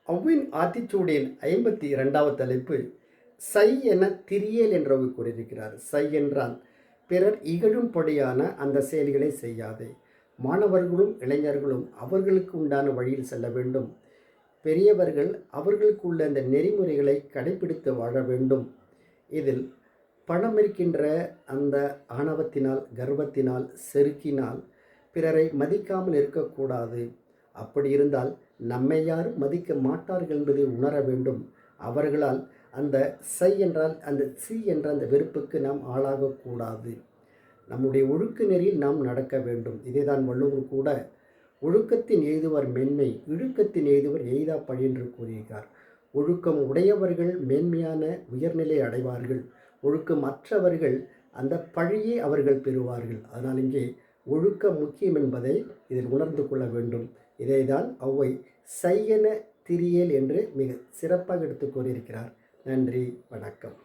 ஒளவையின் ஆத்திச்சூடியின் 52வது தலைப்பு சை என திரியேல் என்றவை கூறியிருக்கிறார். சை என்றால் பிறர் இகழும்படியான அந்த செயல்களை செய்யாதே. மாணவர்களும் இளைஞர்களும் அவர்களுக்கு உண்டான வழியில் செல்ல வேண்டும். பெரியவர்கள் அவர்களுக்கு உள்ள அந்த நெறிமுறைகளை கடைபிடித்து வாழ வேண்டும். இதில் பணம் இருக்கின்ற அந்த ஆணவத்தினால், கர்வத்தினால், செருக்கினால் பிறரை மதிக்காமல் இருக்கக்கூடாது. அப்படி இருந்தால் நம்மை யாரும் மதிக்க மாட்டார்கள் என்பதை உணர வேண்டும். அவர்களால் அந்த சை என்றால் அந்த சி என்ற அந்த வெறுப்புக்கு நாம் ஆளாகக்கூடாது. நம்முடைய ஒழுக்க நெறியில் நாம் நடக்க வேண்டும். இதைதான் வள்ளுவர் கூட ஒழுக்கத்தின் எய்துவர் மென்மை, இழுக்கத்தின் எய்துவர் எய்தா பழி என்று கூறுகிறார். ஒழுக்கம் உடையவர்கள் மேன்மையான உயர்நிலை அடைவார்கள். ஒழுக்கம் அற்றவர்கள் அந்த பழியை அவர்கள் பெறுவார்கள். அதனால் இங்கே ஒழுக்கம் முக்கியம் என்பதை இதில் உணர்ந்து கொள்ள வேண்டும். இதைதான் ஒளவை சை என திரியேல் என்று மிக சிறப்பாக எடுத்து கூறியிருக்கிறார். நன்றி, வணக்கம்.